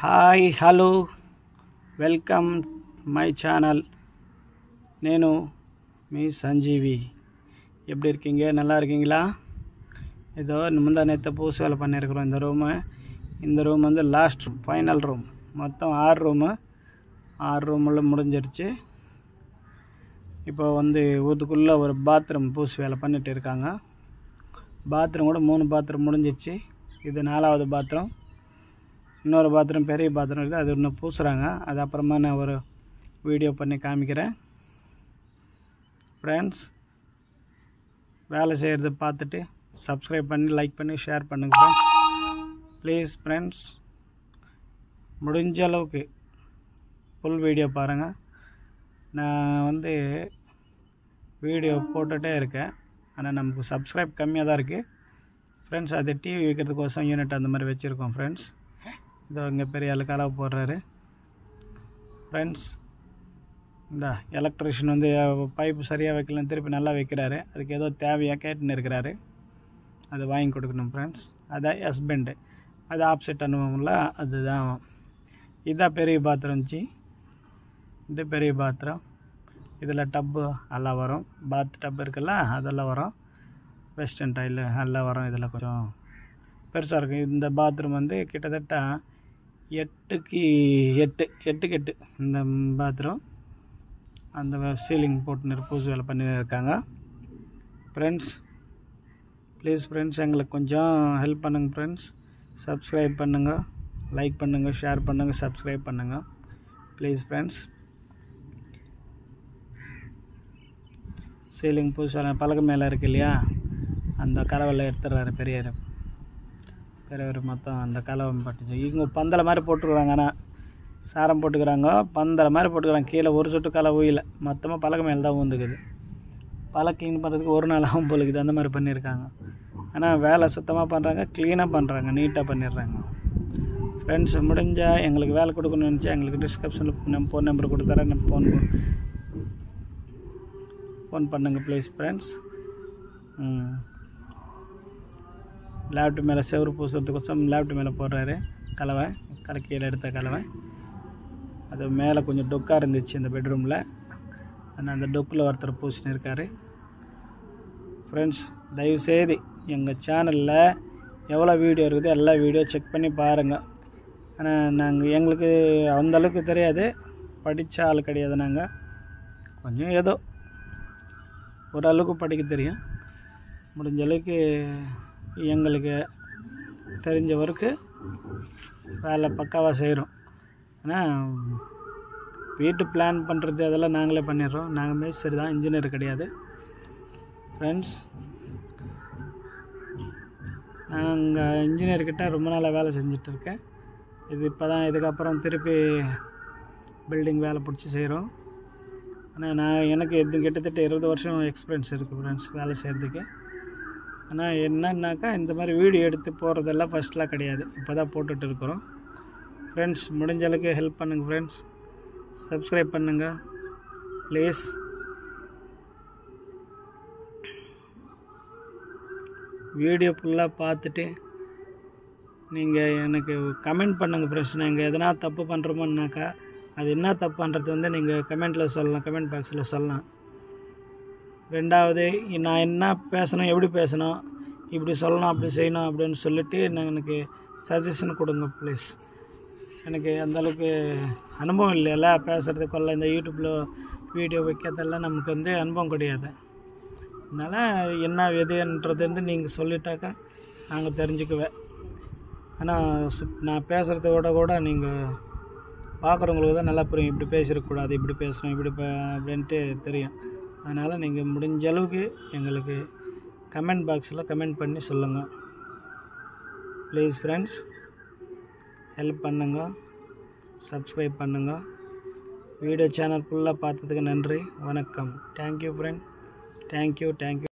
Hi hello welcome my channel. నేను మీ సంజీவி. எப்படி இருக்கீங்க? நல்லா இருக்கீங்களா? இதோ முந்தா நேற்று பூசு வேலை பண்ணியிருக்கிறோம். இந்த ரூம் வந்து லாஸ்ட் ஃபைனல் ரூம். மொத்தம் 6 ரூமில் முடிஞ்சிருச்சு. இப்போ வந்து ஊத்துக்குள்ளே ஒரு பாத்ரூம் பூசு வேலை பண்ணிட்டு இருக்காங்க. பாத்ரூம் கூட 3 பாத்ரூம் முடிஞ்சிச்சு. இது 4வது பாத்ரூம். இன்னொரு பாத்ரூம் பெரிய பாத்ரூம் இருக்குது, அது இன்னும் பூசுகிறாங்க. அது அப்புறமா நான் ஒரு வீடியோ பண்ணி காமிக்கிறேன். ஃப்ரெண்ட்ஸ், வேலை செய்கிறது பார்த்துட்டு சப்ஸ்கிரைப் பண்ணி லைக் பண்ணி ஷேர் பண்ணுங்கள் ஃப்ரெண்ட்ஸ். ப்ளீஸ் ஃப்ரெண்ட்ஸ், முடிஞ்ச அளவுக்கு ஃபுல் வீடியோ பாருங்கள். நான் வந்து வீடியோ போட்டுகிட்டே இருக்கேன், ஆனால் நமக்கு சப்ஸ்கிரைப் கம்மியாக தான் இருக்குது ஃப்ரெண்ட்ஸ். அது டிவி வைக்கிறதுக்கோசம் யூனிட் அந்த மாதிரி வச்சுருக்கோம் ஃப்ரெண்ட்ஸ். இதோ இங்கே பெரிய ஆள் கலவை போடுறாரு ஃப்ரெண்ட்ஸ். இந்த எலக்ட்ரிஷியன் வந்து பைப்பு சரியாக வைக்கலன்னு திருப்பி நல்லா வைக்கிறாரு. அதுக்கு ஏதோ தேவையாக கேட்டுன்னு இருக்கிறாரு, அது வாங்கி கொடுக்கணும் ஃப்ரெண்ட்ஸ். அதான் ஹஸ்பண்டு, அது ஆப்செட் அனுபவம்ல அதுதான். இதுதான் பெரிய பாத்ரூம். இது பெரிய பாத்ரூம். இதில் டப்பு எல்லாம் வரும். பாத் டப் இருக்குல்ல, அதெல்லாம் வரும். வெஸ்டர்ன் டைலு எல்லாம் வரும். இதில் கொஞ்சம் பெருசாக இருக்கும். இந்த பாத்ரூம் வந்து கிட்டத்தட்ட 8க்கு 8 இந்த பாத்ரூம். அந்த சீலிங் போட்டு பூசு வேலை பண்ணி இருக்காங்க ஃப்ரெண்ட்ஸ். ப்ளீஸ் ஃப்ரெண்ட்ஸ், எங்களுக்கு கொஞ்சம் ஹெல்ப் பண்ணுங்கள் ஃப்ரெண்ட்ஸ். சப்ஸ்கிரைப் பண்ணுங்கள், லைக் பண்ணுங்கள், ஷேர் பண்ணுங்கள், சப்ஸ்கிரைப் பண்ணுங்கள் ப்ளீஸ் ஃப்ரெண்ட்ஸ். சீலிங் பூசு வேலை பலகை மேலே இருக்கு இல்லையா, அந்த கலவையில் எடுத்துடுறாரு பெரியவர். மொத்தம் அந்த கலவை பட்டுச்சு. இவங்க பந்தலை மாதிரி போட்டுக்கிறாங்க, ஆனால் சாரம் போட்டுக்கிறாங்க, பந்தலை மாதிரி போட்டுக்கிறாங்க. கீழே ஒரு சொட்டு கலவை ஊயில, மொத்தமாக பலகை மேலே தான் ஊந்துக்குது. பல க்ளீன் பண்ணுறதுக்கு ஒரு நாள் ஆகும் போலுக்குது. அந்த மாதிரி பண்ணியிருக்காங்க. ஆனால் வேலை சுத்தமாக பண்ணுறாங்க, க்ளீனாக பண்ணுறாங்க, நீட்டாக பண்ணிடுறாங்க ஃப்ரெண்ட்ஸ். முடிஞ்சால் எங்களுக்கு வேலை கொடுக்கணும்னு நினச்சா எங்களுக்கு டிஸ்கிரிப்ஷனில் நம்ம ஃபோன் நம்பர் கொடுத்துறேன். ஃபோன் பண்ணுங்கள் ப்ளீஸ் ஃப்ரெண்ட்ஸ். லேப்டாப் மேலே செவரு பூசுறதுக்கோசம் லேப்டாப் மேலே போடுறாரு கலவை, கலக்கையில் எடுத்த கலவை. அது மேலே கொஞ்சம் டொக்காக இருந்துச்சு இந்த பெட்ரூமில், ஆனால் அந்த டொக்கில் ஒருத்தர் பூசின்னு இருக்கார் ஃப்ரெண்ட்ஸ். தயவுசெய்து எங்கள் சேனலில் எவ்வளோ வீடியோ இருக்குது எல்லா வீடியோ செக் பண்ணி பாருங்கள். ஆனால் எங்களுக்கு அந்தளவுக்கு தெரியாது, படித்த ஆள் கிடையாது. நாங்கள் கொஞ்சம் ஏதோ ஓரளவுக்கு படிக்க தெரியும். முடிஞ்ச அளவுக்கு எங்களுக்கு தெரிஞ்ச வரைக்கு வேலை பக்காவாக செய்கிறோம். ஆனால் வீட்டு பிளான் பண்ணுறது அதெல்லாம் நாங்களே பண்ணிடுறோம். நாங்கள் மேஸ்திரி தான், இன்ஜினியர் கிடையாது ஃப்ரெண்ட்ஸ். நாங்கள் இன்ஜினியர்கிட்ட ரொம்ப நாளாக வேலை செஞ்சிட்ருக்கேன். இது இப்போ தான் இதுக்கப்புறம் திருப்பி பில்டிங் வேலை பிடிச்சி செய்கிறோம். ஆனால் எனக்கு கிட்டத்தட்ட 20 வருஷம் எக்ஸ்பீரியன்ஸ் இருக்குது ஃப்ரெண்ட்ஸ் வேலை செய்கிறதுக்கு. ஆனால் என்னன்னாக்கா இந்த மாதிரி வீடியோ எடுத்து போகிறதெல்லாம் ஃபஸ்ட்லாம் கிடையாது, இப்போ தான் போட்டுட்டு இருக்கிறோம் ஃப்ரெண்ட்ஸ். முடிஞ்ச அளவுக்கு ஹெல்ப் பண்ணுங்கள் ஃப்ரெண்ட்ஸ். சப்ஸ்கிரைப் பண்ணுங்கள் ப்ளீஸ். வீடியோ ஃபுல்லாக பார்த்துட்டு நீங்கள் எனக்கு கமெண்ட் பண்ணுங்கள் ஃப்ரெண்ட்ஸ். நாங்கள் எதனா தப்பு பண்ணுறோமோன்னாக்கா அது என்ன தப்புன்றது வந்து நீங்கள் கமெண்ட்டில் சொல்லலாம், கமெண்ட் பாக்ஸில் சொல்லலாம். ரெண்டாவது, நான் என்ன பேசணும், எப்படி பேசணும், இப்படி சொல்லணும், அப்படி செய்யணும் அப்படின்னு சொல்லிவிட்டு எனக்கு சஜஷன் கொடுங்க ப்ளீஸ். எனக்கு அந்தளவுக்கு அனுபவம் இல்லைல்ல பேசுகிறதுக்குள்ள. இந்த யூடியூப்பில் வீடியோ வைக்கிறதெல்லாம் நமக்கு வந்து அனுபவம் கிடையாது. அதனால் என்ன எதுன்றது வந்து நீங்கள் சொல்லிட்டாக்கா நாங்கள் தெரிஞ்சுக்குவேன். ஆனால் நான் பேசுகிறத கூட நீங்கள் பார்க்குறவங்களுக்கு தான் நல்லா புரியும். இப்படி பேசிடக்கூடாது, இப்படி பேசணும், அப்படின்ட்டு தெரியும். அதனால் நீங்கள் முடிஞ்ச அளவுக்கு எங்களுக்கு கமெண்ட் பாக்ஸில் கமெண்ட் பண்ணி சொல்லுங்கள் ப்ளீஸ் ஃப்ரெண்ட்ஸ். ஹெல்ப் பண்ணுங்கள், சப்ஸ்கிரைப் பண்ணுங்கள். வீடியோ சேனல் ஃபுல்லாக பார்த்ததுக்கு நன்றி, வணக்கம். Thank you friend, thank you.